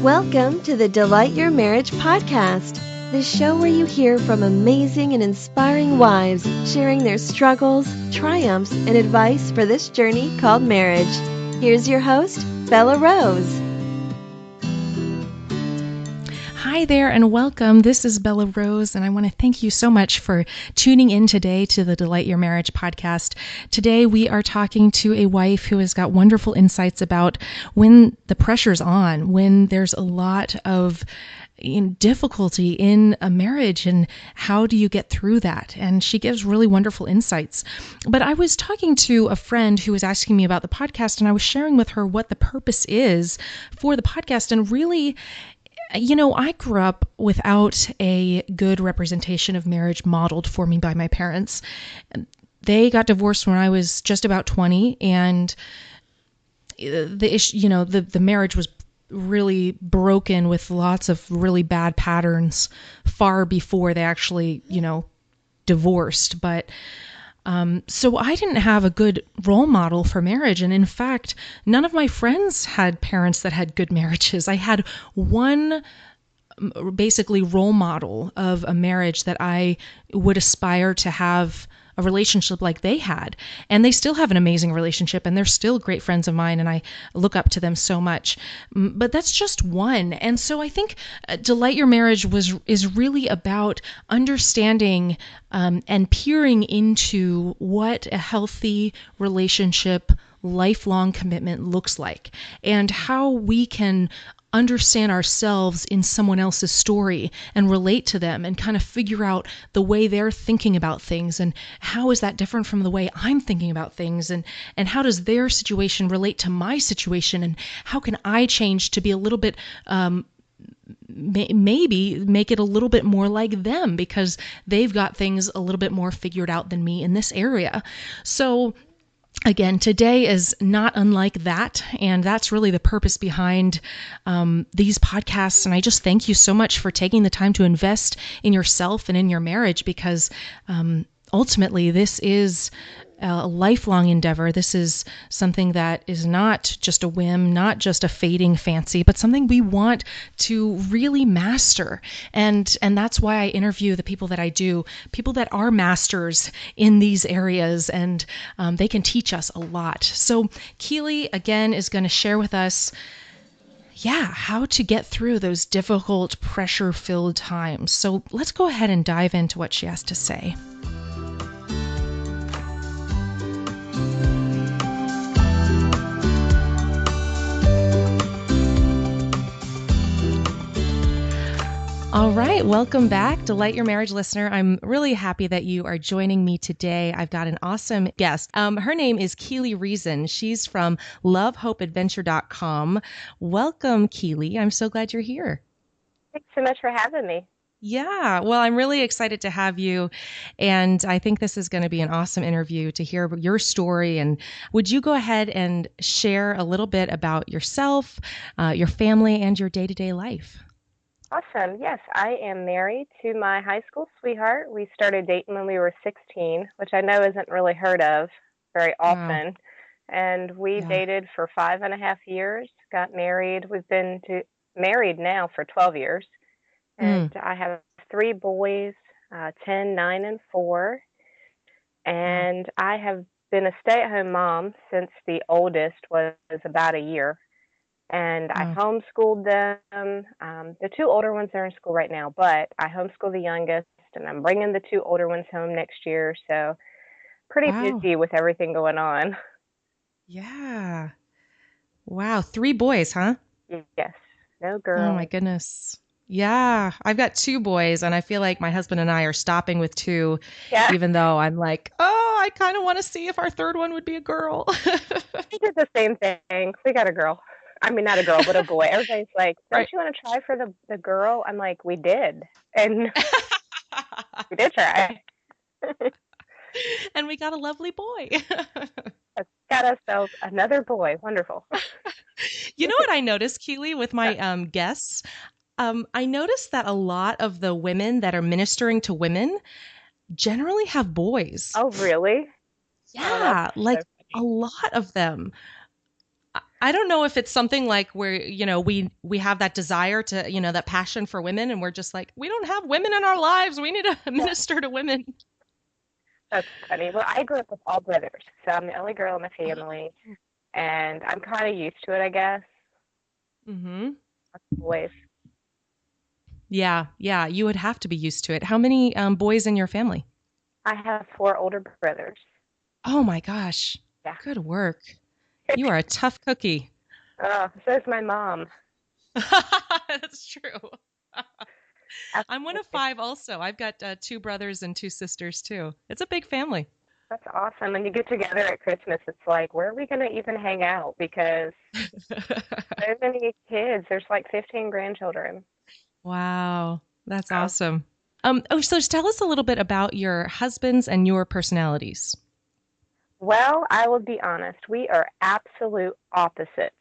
Welcome to the Delight Your Marriage podcast, the show where you hear from amazing and inspiring wives sharing their struggles, triumphs, and advice for this journey called marriage. Here's your host, Belah Rose. Hi there and welcome. This is Belah Rose, and I want to thank you so much for tuning in today to the Delight Your Marriage podcast. Today we are talking to a wife who has got wonderful insights about when the pressure's on, when there's a lot of difficulty in a marriage and how do you get through that? And she gives really wonderful insights. But I was talking to a friend who was asking me about the podcast, and I was sharing with her what the purpose is for the podcast. And really, I grew up without a good representation of marriage modeled for me by my parents. They got divorced when I was just about 20, and the issue, the marriage was really broken with lots of really bad patterns far before they actually, divorced. But so I didn't have a good role model for marriage. And in fact, none of my friends had parents that had good marriages. I had one basically role model of a marriage that I would aspire to have a relationship like they had. And they still have an amazing relationship, and they're still great friends of mine, and I look up to them so much. But that's just one. And so I think Delight Your Marriage is really about understanding and peering into what a healthy relationship, lifelong commitment looks like, and how we can understand ourselves in someone else's story and relate to them and kind of figure out the way they're thinking about things and how is that different from the way I'm thinking about things, and how does their situation relate to my situation, and how can I change to be a little bit maybe make it a little bit more like them because they've got things a little bit more figured out than me in this area. So again, today is not unlike that, and that's really the purpose behind these podcasts. And I just thank you so much for taking the time to invest in yourself and in your marriage, because ultimately this is a lifelong endeavor. This is something that is not just a whim, not just a fading fancy, but something we want to really master. And that's why I interview the people that I do, people that are masters in these areas, and they can teach us a lot. So Keelie, again, is going to share with us how to get through those difficult, pressure-filled times. So let's go ahead and dive into what she has to say. All right, welcome back, Delight Your Marriage listener. I'm really happy that you are joining me today. I've got an awesome guest. Her name is Keelie Reason. She's from lovehopeadventure.com. Welcome, Keelie. I'm so glad you're here. Thanks so much for having me. Yeah, well, I'm really excited to have you, and I think this is going to be an awesome interview to hear your story. And would you go ahead and share a little bit about yourself, your family, and your day-to-day life? Awesome. Yes, I am married to my high school sweetheart. We started dating when we were 16, which I know isn't really heard of very often. Wow. And we dated for 5.5 years, got married. We've been married now for 12 years. And I have 3 boys, 10, 9, and 4. And I have been a stay-at-home mom since the oldest was about a year. And I homeschooled them. The 2 older ones are in school right now, but I homeschool the youngest, and I'm bringing the 2 older ones home next year. So pretty busy with everything going on. Yeah. Wow. 3 boys, huh? Yes. No girls. Oh my goodness. Yeah. I've got 2 boys, and I feel like my husband and I are stopping with 2, even though I'm like, I kind of want to see if our 3rd one would be a girl. We did the same thing. We got a girl. I mean, not a girl, but a boy. Everybody's like, don't you want to try for the girl? I'm like, we did. And we did try. And we got a lovely boy. Got ourselves another boy. Wonderful. You know what I noticed, Keelie, with my guests? I noticed that a lot of the women that are ministering to women generally have boys. Oh, really? Yeah, like a lot of them. I don't know if it's something like where, we have that desire to, that passion for women, and we're just like, we don't have women in our lives. We need to minister to women. That's funny. Well, I grew up with all brothers, so I'm the only girl in the family, and I'm kind of used to it, I guess. Mm-hmm. Boys. Yeah, you would have to be used to it. How many boys in your family? I have 4 older brothers. Oh my gosh. Yeah. Good work. You are a tough cookie. Oh, so is my mom. That's true. I'm one of 5 also. I've got 2 brothers and 2 sisters too. It's a big family. That's awesome. When you get together at Christmas, it's like, where are we going to even hang out? Because so many kids. There's like 15 grandchildren. Wow. That's awesome. So tell us a little bit about your husbands and your personalities. Well, I will be honest. We are absolute opposites.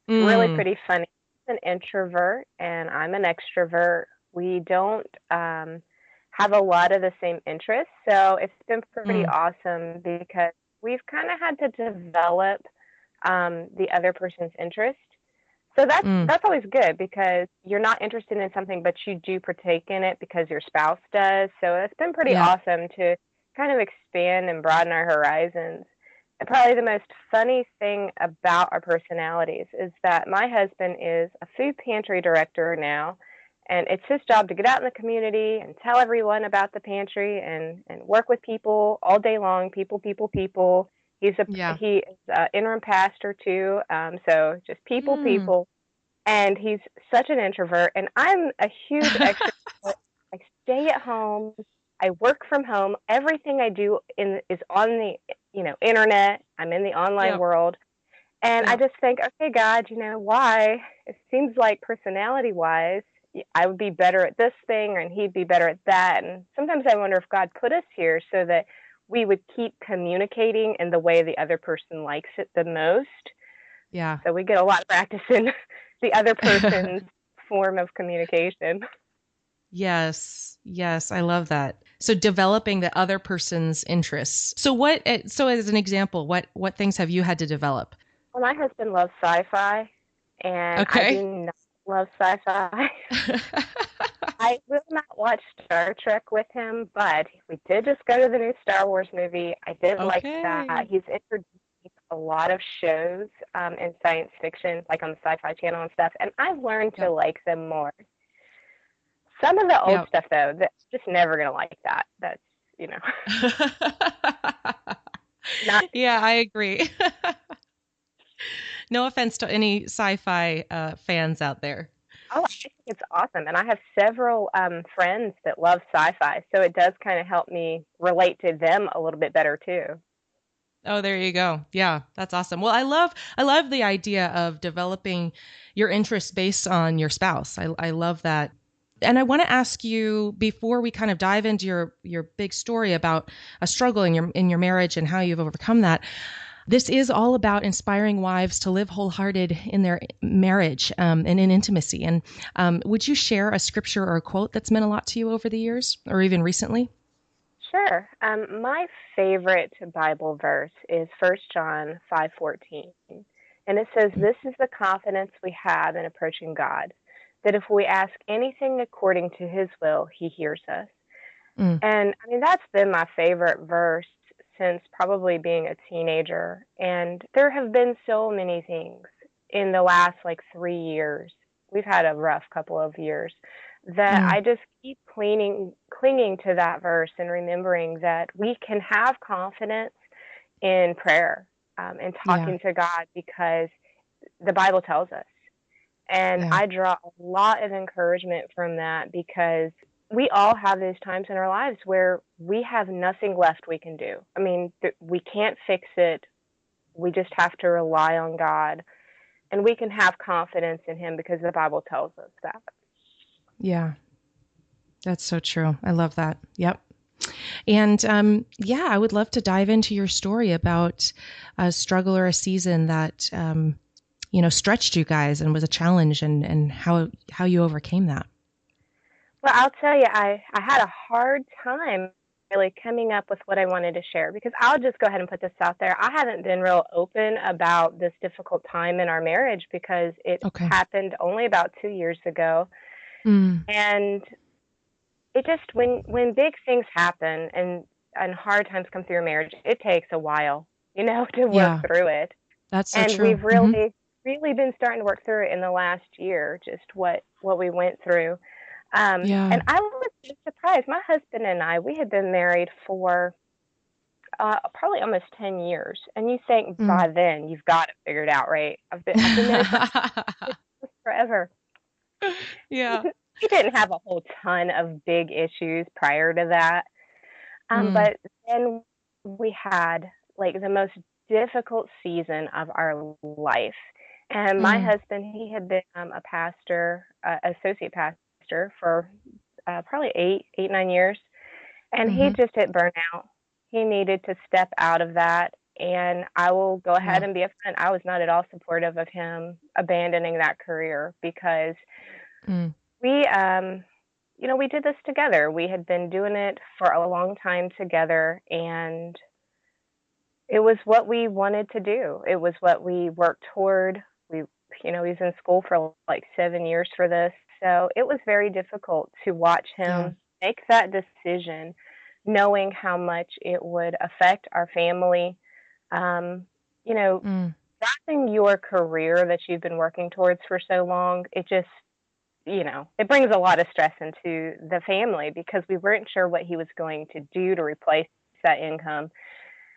It's really pretty funny. He's an introvert and I'm an extrovert. We don't have a lot of the same interests, so it's been pretty awesome because we've kind of had to develop the other person's interest. So that's always good because you're not interested in something, but you do partake in it because your spouse does. So it's been pretty awesome to kind of expand and broaden our horizons. And probably the most funny thing about our personalities is that my husband is a food pantry director now, and it's his job to get out in the community and tell everyone about the pantry and work with people all day long, people. He is an interim pastor too, so just people. And he's such an introvert, and I'm a huge extrovert. I stay at home. I work from home. Everything I do is on the internet. I'm in the online world, and I just think, okay, God, why? It seems like personality-wise, I would be better at this thing, and he'd be better at that. And sometimes I wonder if God put us here so that we would keep communicating in the way the other person likes it the most. Yeah. So we get a lot of practice in the other person's form of communication. Yes, I love that. So developing the other person's interests. So as an example, what things have you had to develop? Well, my husband loves sci-fi, and I do not love sci-fi. I will not watch Star Trek with him, but we did just go to the new Star Wars movie. I did like that. He's introduced a lot of shows in science fiction, like on the Sci-Fi Channel and stuff, and I've learned to like them more. Some of the old stuff, though, that's just never going to like that. That's, Yeah, I agree. No offense to any sci-fi fans out there. Oh, I think it's awesome. And I have several friends that love sci-fi, so it does kind of help me relate to them a little bit better, too. Oh, there you go. Yeah, that's awesome. Well, I love the idea of developing your interests based on your spouse. I love that. And I want to ask you, before we kind of dive into your big story about a struggle in your marriage and how you've overcome that, this is all about inspiring wives to live wholehearted in their marriage and in intimacy. And would you share a scripture or a quote that's meant a lot to you over the years or even recently? Sure. My favorite Bible verse is 1 John 5:14. And it says, "This is the confidence we have in approaching God, that if we ask anything according to his will, he hears us." And I mean, that's been my favorite verse since probably being a teenager. And there have been so many things in the last 3 years. We've had a rough couple of years that I just keep clinging to that verse and remembering that we can have confidence in prayer and talking to God because the Bible tells us. And I draw a lot of encouragement from that because we all have those times in our lives where we have nothing left we can do. I mean, we can't fix it. We just have to rely on God. And we can have confidence in him because the Bible tells us that. Yeah, that's so true. I love that. Yep. And I would love to dive into your story about a struggle or a season that stretched you guys and was a challenge, and how you overcame that. Well, I'll tell you, I had a hard time really coming up with what I wanted to share, because I'll just go ahead and put this out there. I haven't been real open about this difficult time in our marriage because it happened only about 2 years ago. And it just, when big things happen and hard times come through your marriage, it takes a while, to work through it. That's so and true. we've really been starting to work through it in the last year, just what we went through. And I was just surprised. My husband and I, we had been married for probably almost 10 years. And you think by then you've got it figured out, right? I've been married for forever. Yeah. We didn't have a whole ton of big issues prior to that. But then we had like the most difficult season of our life. And my husband, he had been a pastor, associate pastor for probably 9 years. And he just hit burnout. He needed to step out of that. And I will go ahead and be upfront. I was not at all supportive of him abandoning that career because we, we did this together. We had been doing it for a long time together, and it was what we wanted to do. It was what we worked toward. He was in school for like 7 years for this. So it was very difficult to watch him make that decision, knowing how much it would affect our family. Dropping your career that you've been working towards for so long, it just, it brings a lot of stress into the family because we weren't sure what he was going to do to replace that income.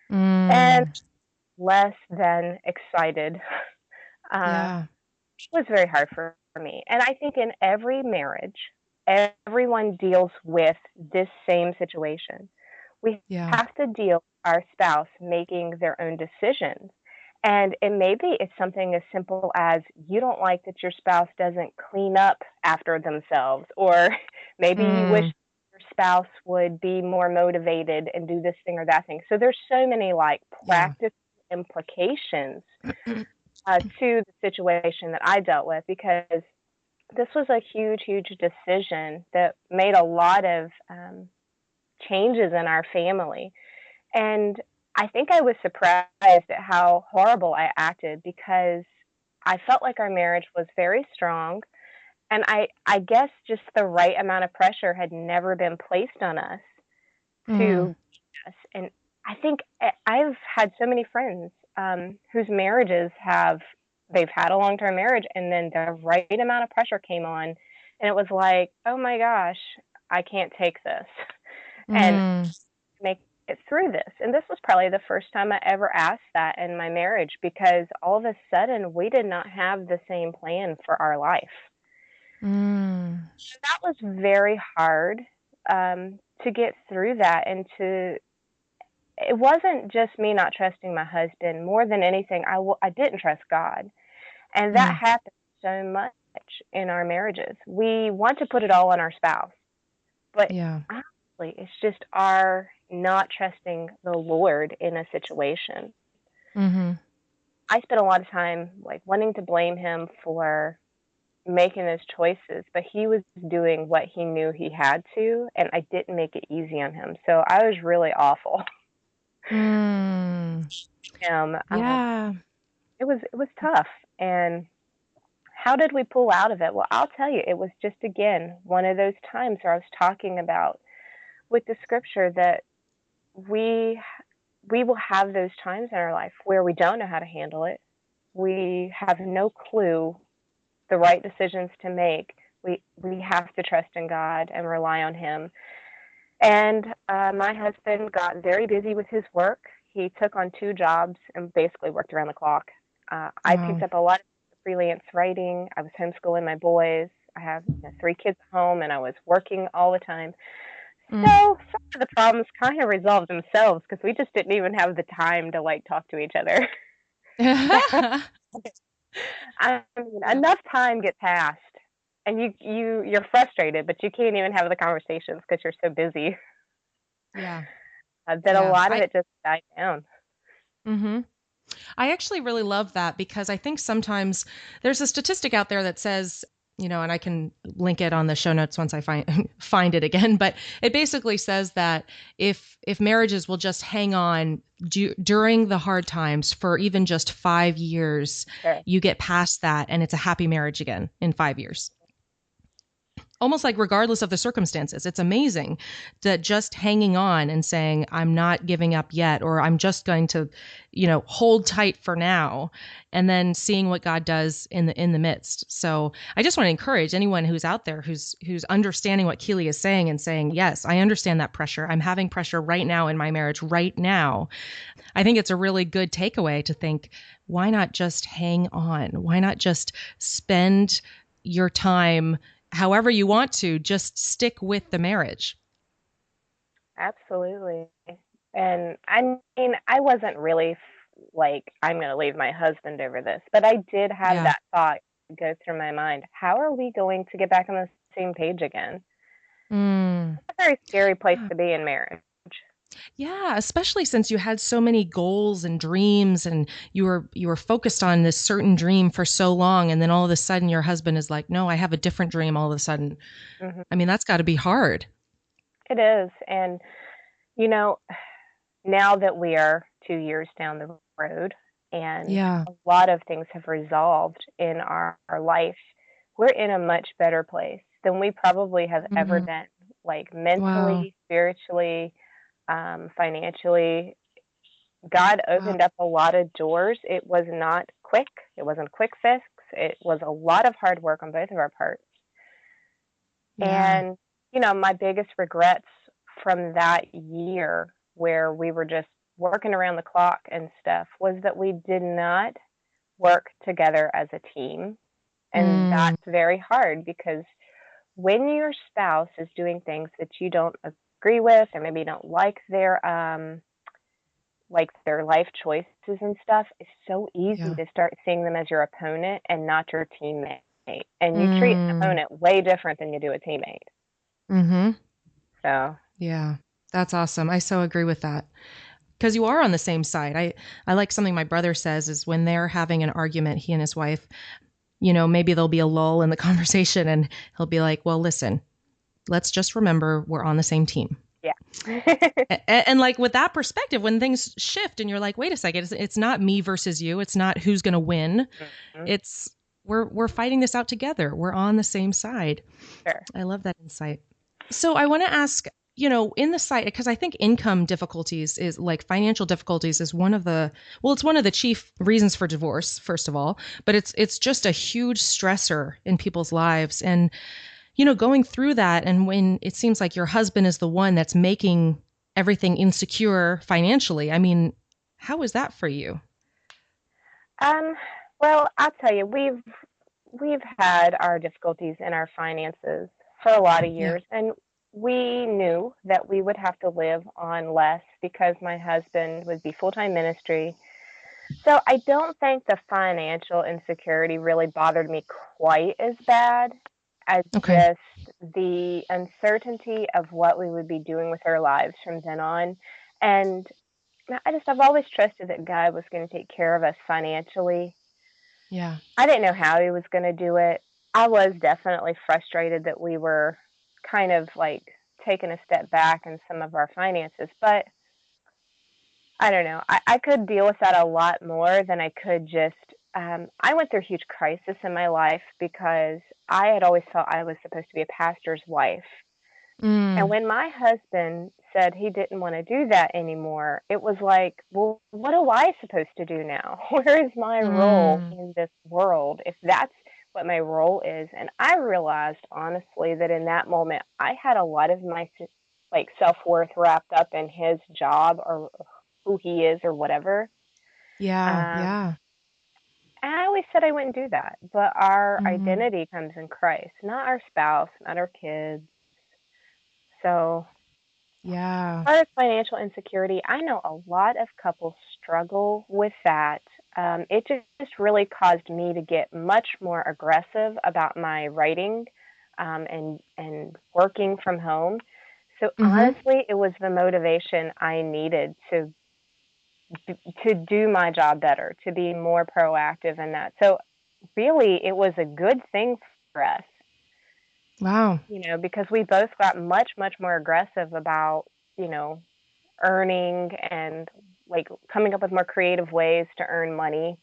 And less than excited. It was very hard for me. And I think in every marriage, everyone deals with this same situation. We have to deal with our spouse making their own decisions. And maybe it's something as simple as you don't like that your spouse doesn't clean up after themselves, or maybe you wish your spouse would be more motivated and do this thing or that thing. So there's so many like practical implications to the situation that I dealt with, because this was a huge, huge decision that made a lot of changes in our family. And I think I was surprised at how horrible I acted, because I felt like our marriage was very strong. And I guess just the right amount of pressure had never been placed on us to us. And I think I've had so many friends whose marriages they've had a long-term marriage, and then the right amount of pressure came on, and it was like, oh my gosh, I can't take this and make it through this. And this was probably the first time I ever asked that in my marriage, because all of a sudden we did not have the same plan for our life. That was very hard to get through that, and it wasn't just me not trusting my husband. More than anything, I didn't trust God. And that happens so much in our marriages. We want to put it all on our spouse. But honestly, it's just our not trusting the Lord in a situation. I spent a lot of time like wanting to blame him for making those choices, but he was doing what he knew he had to, and I didn't make it easy on him. So I was really awful. It was tough. And how did we pull out of it? Well, I'll tell you, it was just, again, one of those times where I was talking about with the scripture that we will have those times in our life where we don't know how to handle it. We have no clue the right decisions to make. We have to trust in God and rely on him. And my husband got very busy with his work. He took on 2 jobs and basically worked around the clock. I picked up a lot of freelance writing. I was homeschooling my boys. I have 3 kids at home, and I was working all the time. So some of the problems kind of resolved themselves because we just didn't even have the time to like talk to each other. I mean, enough time gets passed, and you're frustrated, but you can't even have the conversations because you're so busy. That a lot of it just died down. I actually really love that, because I think sometimes there's a statistic out there that says and I can link it on the show notes once I find it again. But it basically says that if marriages will just hang on during the hard times for even just 5 years, Sure. you get past that and it's a happy marriage again in 5 years. Almost like regardless of the circumstances. It's amazing that just hanging on and saying, I'm not giving up yet, or I'm just going to, hold tight for now, and then seeing what God does in the midst. So I just want to encourage anyone who's out there who's understanding what Keelie is saying and saying, yes, I understand that pressure. I'm having pressure right now in my marriage right now. I think it's a really good takeaway to think, why not just hang on? Why not just spend your time however you want to, just stick with the marriage? Absolutely. And I mean, I wasn't really like, I'm going to leave my husband over this, but I did have that thought go through my mind. How are we going to get back on the same page again? It's a very scary place to be in marriage. Yeah, especially since you had so many goals and dreams, and you were focused on this certain dream for so long, and then all of a sudden your husband is like, "No, I have a different dream." All of a sudden, I mean, that's got to be hard. It is, and now that we are 2 years down the road, and a lot of things have resolved in our life, we're in a much better place than we probably have ever been, like mentally, spiritually, financially. God opened up a lot of doors. It was not quick. It wasn't a quick fix. It was a lot of hard work on both of our parts. And, my biggest regrets from that year where we were just working around the clock and stuff was that we did not work together as a team. And that's very hard, because when your spouse is doing things that you don't agree with, or maybe you don't like their life choices and stuff, it's so easy to start seeing them as your opponent and not your teammate. And you treat an opponent way different than you do a teammate. So yeah, that's awesome. I so agree with that, because you are on the same side. I like something my brother says is when they're having an argument, he and his wife, maybe there'll be a lull in the conversation and he'll be like, well, listen, let's just remember we're on the same team. Yeah. and like with that perspective, when things shift and you're like, wait a second, it's not me versus you. It's not who's going to win. It's we're fighting this out together. We're on the same side. Sure. I love that insight. So I want to ask, in the site, because I think income difficulties is like financial difficulties is it's one of the chief reasons for divorce, first of all, but it's just a huge stressor in people's lives. And, going through that, and when it seems like your husband is the one that's making everything insecure financially, I mean, how is that for you? Well, I'll tell you, we've had our difficulties in our finances for a lot of years, and we knew that we would have to live on less because my husband would be full-time ministry. So I don't think the financial insecurity really bothered me quite as bad as just the uncertainty of what we would be doing with our lives from then on. And I've always trusted that God was going to take care of us financially. Yeah. I didn't know how he was going to do it. I was definitely frustrated that we were kind of like taking a step back in some of our finances, but I don't know. I could deal with that a lot more than I could just, I went through a huge crisis in my life because I had always felt I was supposed to be a pastor's wife. And when my husband said he didn't want to do that anymore, it was like, well, what am I supposed to do now? Where is my role in this world if that's what my role is? And I realized, honestly, that in that moment, I had a lot of my self-worth wrapped up in his job or who he is or whatever. Yeah. And I always said I wouldn't do that. But our identity comes in Christ, not our spouse, not our kids. So, as far as financial insecurity, I know a lot of couples struggle with that. It just really caused me to get much more aggressive about my writing and working from home. So honestly, it was the motivation I needed to do my job better, to be more proactive in that. So really, it was a good thing Wow. Because we both got much, much more aggressive about, you know, earning and like coming up with more creative ways to earn money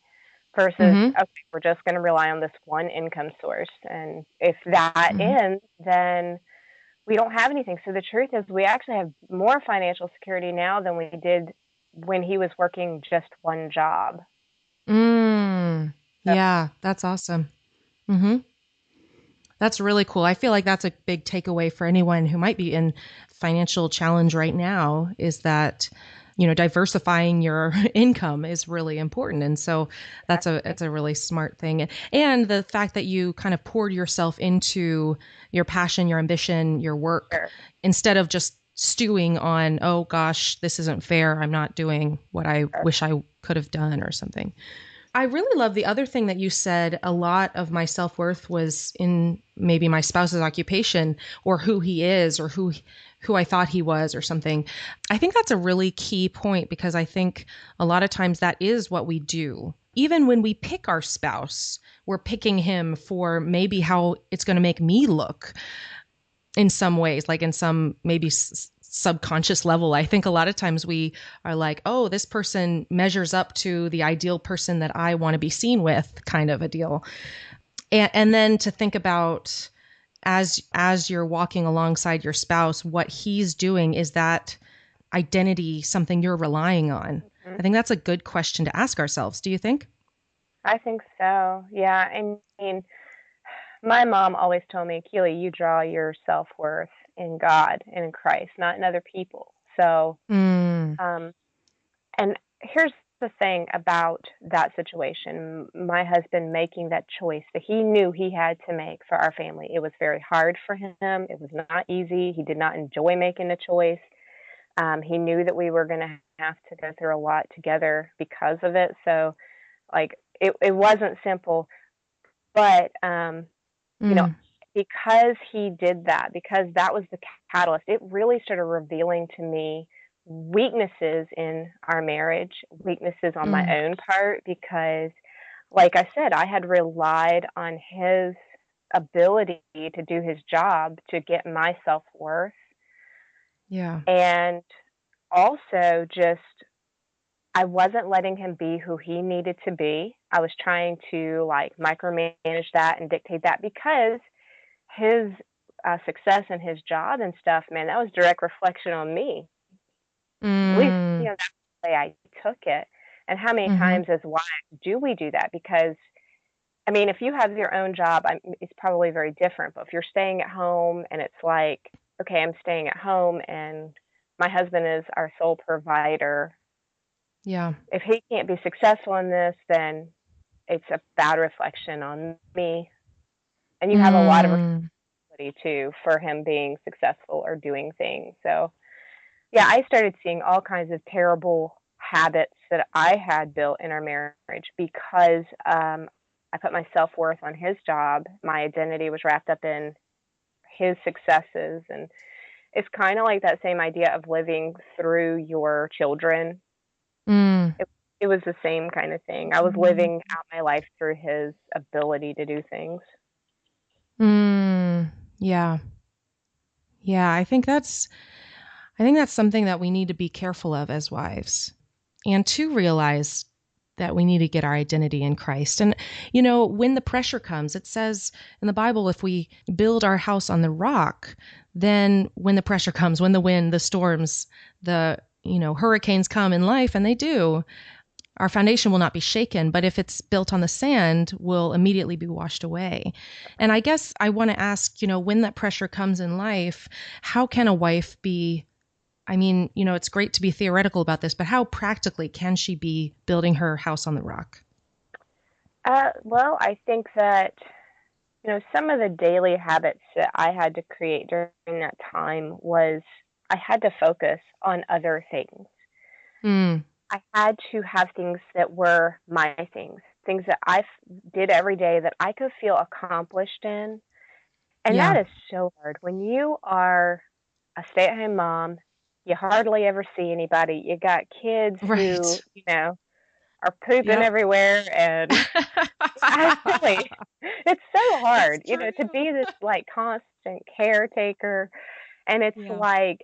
versus, Mm-hmm. okay, we're just going to rely on this one income source. And if that Mm-hmm. ends, then we don't have anything. So the truth is, we actually have more financial security now than we did when he was working just one job. So, Yeah, that's awesome. Mm-hmm. That's really cool. I feel like that's a big takeaway for anyone who might be in financial challenge right now is that, diversifying your income is really important. And so it's a really smart thing. And the fact that you kind of poured yourself into your passion, your ambition, your work, sure. instead of just stewing on, oh gosh, this isn't fair. I'm not doing what I wish I could have done or something. I really love the other thing that you said. A lot of my self-worth was in maybe my spouse's occupation or who he is or who I thought he was or something. I think that's a really key point because I think a lot of times that is what we do. Even when we pick our spouse, we're picking him for maybe how it's going to make me look in some ways, like in some maybe subconscious level. I think a lot of times we are like, oh, this person measures up to the ideal person that I want to be seen with, kind of a deal. And then to think about as you're walking alongside your spouse, what he's doing, is that identity something you're relying on? Mm-hmm. I think that's a good question to ask ourselves. Do you think? I think so. Yeah. I mean, my mom always told me, Keelie, you draw your self-worth in God and in Christ, not in other people. So, um, and here's the thing about that situation. My husband making that choice that he knew he had to make for our family. It was very hard for him. It was not easy. He did not enjoy making the choice. He knew that we were going to have to go through a lot together because of it. So, like, it wasn't simple, but, because he did that, because that was the catalyst, it really started revealing to me weaknesses in our marriage, weaknesses on my own part, because, like I said, I had relied on his ability to do his job to get my self worth. Yeah. And also, just I wasn't letting him be who he needed to be. I was trying to like micromanage that and dictate that because his success in his job and stuff, man, that was direct reflection on me. At least, that's the way I took it. And how many times as wives do we do that? Because, I mean, if you have your own job, it's probably very different. But if you're staying at home and it's like, okay, I'm staying at home and my husband is our sole provider. Yeah. If he can't be successful in this, then it's a bad reflection on me. And you have a lot of responsibility too for him being successful or doing things. So, yeah, I started seeing all kinds of terrible habits that I had built in our marriage because I put my self worth on his job. My identity was wrapped up in his successes. And it's kind of like that same idea of living through your children. It was the same kind of thing. I was living out my life through his ability to do things. Yeah. Yeah, I think that's something that we need to be careful of as wives, and to realize that we need to get our identity in Christ. And, when the pressure comes, it says in the Bible, if we build our house on the rock, then when the pressure comes, when the wind, the storms, the, hurricanes come in life, and they do, our foundation will not be shaken. But if it's built on the sand, will immediately be washed away. And I guess I want to ask, when that pressure comes in life, how can a wife be, I mean, it's great to be theoretical about this, but how practically can she be building her house on the rock? Well, I think that, some of the daily habits that I had to create during that time was I had to focus on other things. I had to have things that were my things that I did every day that I could feel accomplished in. And Yeah. that is so hard. When you are a stay-at-home mom, you hardly ever see anybody. You got kids Right. who, are pooping Yep. everywhere, and I really, it's so It's hard, true. to be this like constant caretaker. And it's Yeah. like,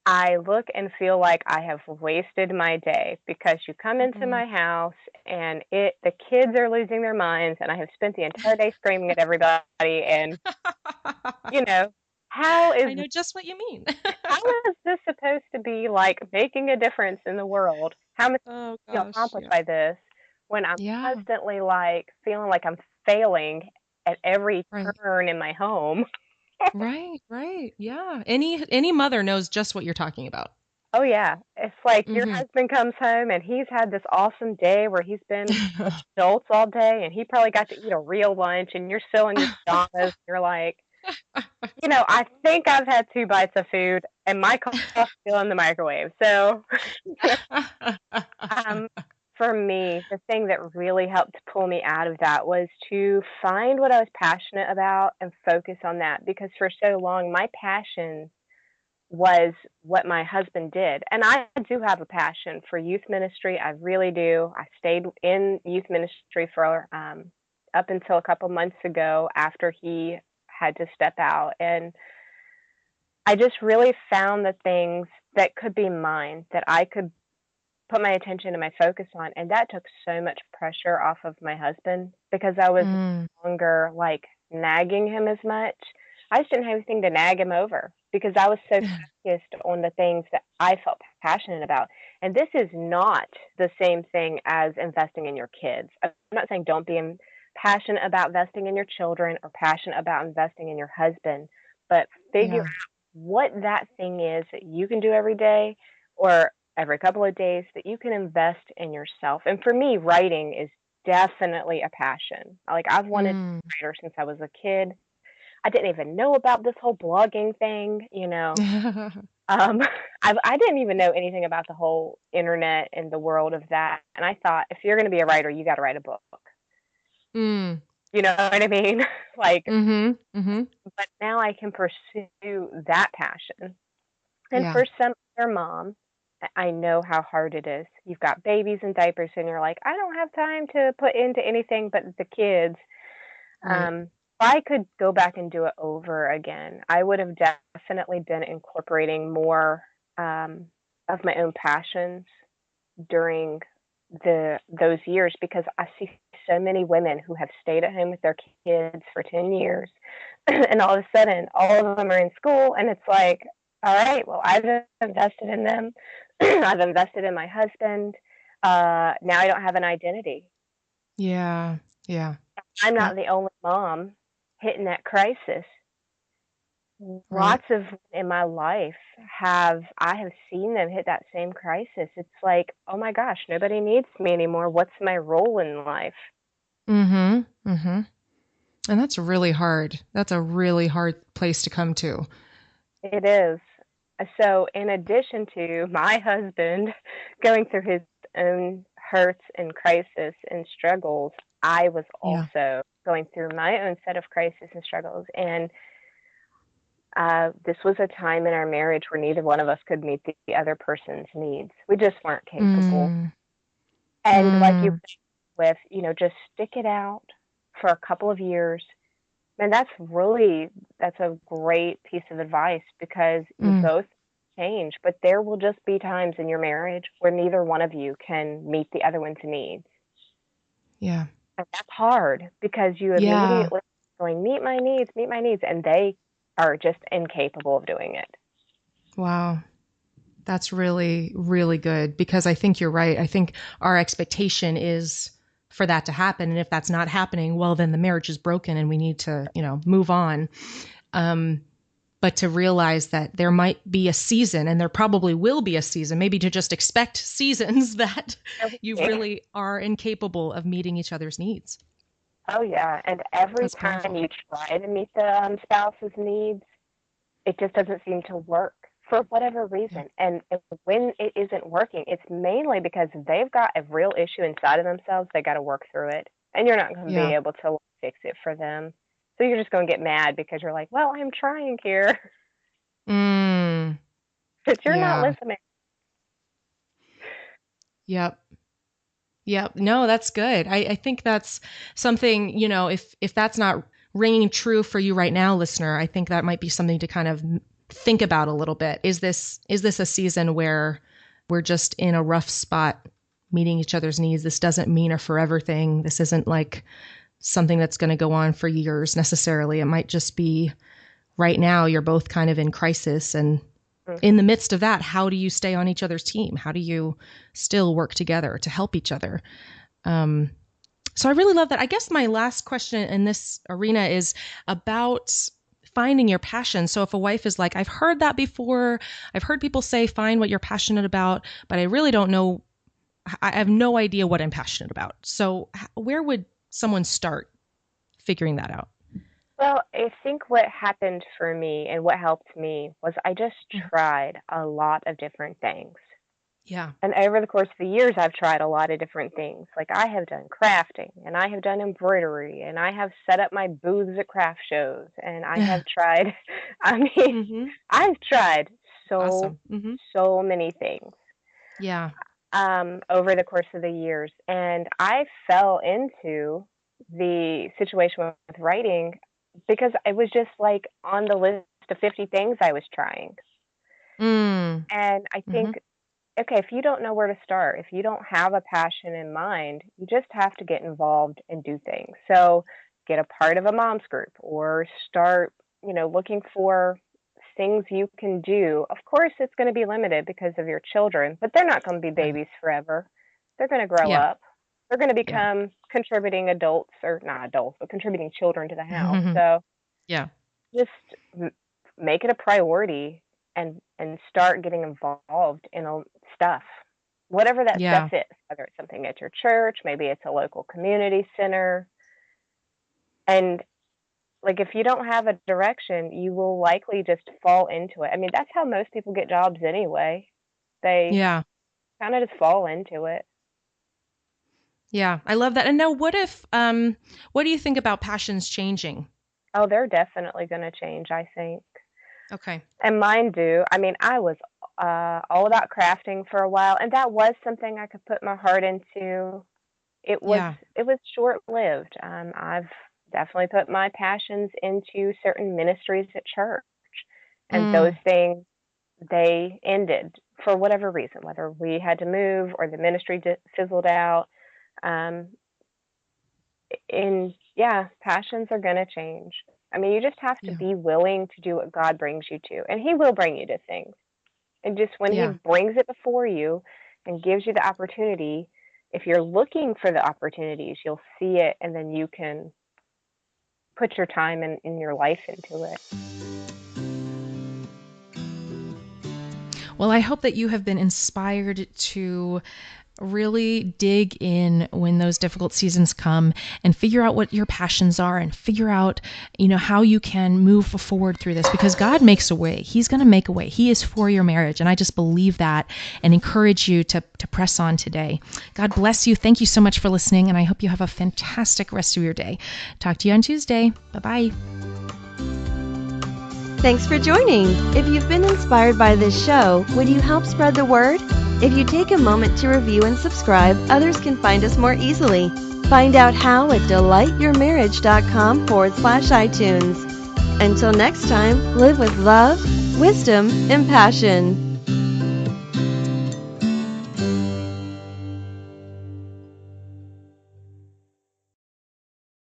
I look and feel like I have wasted my day because you come into Mm. my house and the kids are losing their minds, and I have spent the entire day screaming at everybody. And, you know, how is I know just what you mean. how is this supposed to be like making a difference in the world? How much Oh do you gosh, accomplish yeah. by this when I'm Yeah, constantly like feeling like I'm failing at every right. turn in my home? Right, right. Yeah. Any mother knows just what you're talking about. Oh yeah. It's like your Mhm. husband comes home and he's had this awesome day where he's been with adults all day, and he probably got to eat a real lunch, and you're still in your pajamas. You're like, I think I've had 2 bites of food and my coffee's still in the microwave. So Um, for me, the thing that really helped pull me out of that was to find what I was passionate about and focus on that, because for so long, my passion was what my husband did. And I do have a passion for youth ministry. I really do. I stayed in youth ministry for up until a couple months ago after he had to step out. And I just really found the things that could be mine, that I could put my attention and my focus on. And that took so much pressure off of my husband because I was Mm, no longer like nagging him as much. I just didn't have anything to nag him over because I was so focused on the things that I felt passionate about. And this is not the same thing as investing in your kids. I'm not saying don't be passionate about investing in your children or passionate about investing in your husband, but figure yeah. out what that thing is that you can do every day or every couple of days that you can invest in yourself. And for me, writing is definitely a passion. Like, I've wanted to Mm. be a writer since I was a kid. I didn't even know about this whole blogging thing. Um, I didn't even know anything about the whole internet and the world of that. And I thought, if you're going to be a writer, you got to write a book. Mm. You know what I mean? Like, Mhm. Mhm. but now I can pursue that passion. And Yeah. for some other mom, I know how hard it is. You've got babies in diapers, and you're like, I don't have time to put into anything but the kids. Right. If I could go back and do it over again, I would have definitely been incorporating more of my own passions during those years, because I see so many women who have stayed at home with their kids for 10 years and all of a sudden all of them are in school, and it's like, all right, well, I've invested in them. I've invested in my husband. Now I don't have an identity. Yeah. Yeah. I'm not Yep. the only mom hitting that crisis. Right. Lots of in my life I have seen them hit that same crisis. It's like, oh my gosh, nobody needs me anymore. What's my role in life? Mhm. Mhm. And that's really hard. That's a really hard place to come to. It is. So, in addition to my husband going through his own hurts and crisis and struggles, I was Yeah. also going through my own set of crisis and struggles. And this was a time in our marriage where neither one of us could meet the other person's needs. We just weren't capable. Mm. And like you Mm. with, just stick it out for a couple of years. And that's a great piece of advice, because you Mm. both change, but there will just be times in your marriage where neither one of you can meet the other one's needs. Yeah. And that's hard because you Yeah. immediately going, meet my needs, and they are just incapable of doing it. Wow. That's really, really good, because I think you're right. I think our expectation is for that to happen. And if that's not happening, well, then the marriage is broken and we need to, move on. Um, but to realize that there might be a season, and there probably will be a season, maybe to just expect seasons that you really are incapable of meeting each other's needs. Oh yeah, and every That's time powerful. you try to meet the spouse's needs, it just doesn't seem to work for whatever Yeah. reason. And when it isn't working, it's mainly because they've got a real issue inside of themselves. They got to work through it, and you're not going to be Yeah. able to fix it for them. So you're just going to get mad because you're like, well, I'm trying here, Mm. but you're not Yeah. listening. Yep. Yeah. No, that's good. I think that's something, if that's not ringing true for you right now, listener, I think that might be something to kind of think about a little bit. Is this a season where we're just in a rough spot meeting each other's needs? This doesn't mean a forever thing. This isn't like something that's going to go on for years necessarily. It might just be right now you're both kind of in crisis, and in the midst of that, how do you stay on each other's team? How do you still work together to help each other? So I really love that. I guess my last question in this arena is about finding your passion. So if a wife is like, I've heard that before, I've heard people say, find what you're passionate about, but I really don't know. I have no idea what I'm passionate about. So where would someone start figuring that out? Well, I think what happened for me and what helped me was I just tried a lot of different things. Yeah. And over the course of the years, I've tried a lot of different things. Like I have done crafting, and I have done embroidery, and I have set up my booths at craft shows, and I have tried, I mean, I've tried Awesome. so many things. Yeah. Over the course of the years. And I fell into the situation with writing because it was just like on the list of 50 things I was trying. And I think, okay, if you don't know where to start, if you don't have a passion in mind, you just have to get involved and do things. So get a part of a mom's group or start, looking for things you can do. Of course, it's going to be limited because of your children, but they're not going to be babies forever. They're going to grow up. They're going to become contributing adults, or not adults, but contributing children to the house. So just make it a priority and start getting involved in stuff, whatever that stuff is, whether it's something at your church, maybe it's a local community center. And like, if you don't have a direction, you will likely just fall into it. I mean, that's how most people get jobs anyway. They kind of just fall into it. Yeah, I love that. And now what if, what do you think about passions changing? Oh, they're definitely going to change, I think. Okay. And mine do. I mean, I was all about crafting for a while, and that was something I could put my heart into. It was short-lived. I've definitely put my passions into certain ministries at church, and those things, they ended for whatever reason, whether we had to move or the ministry fizzled out. Passions are going to change. I mean, you just have to be willing to do what God brings you to, and He will bring you to things. And just when He brings it before you and gives you the opportunity, if you're looking for the opportunities, you'll see it, and then you can put your time and your life into it. Well, I hope that you have been inspired to really dig in when those difficult seasons come and figure out what your passions are and figure out, how you can move forward through this, because God makes a way. He's going to make a way. He is for your marriage. And I just believe that and encourage you to press on today. God bless you. Thank you so much for listening. And I hope you have a fantastic rest of your day. Talk to you on Tuesday. Bye-bye. Thanks for joining. If you've been inspired by this show, would you help spread the word? If you take a moment to review and subscribe, others can find us more easily. Find out how at delightyourmarriage.com/iTunes. Until next time, live with love, wisdom, and passion.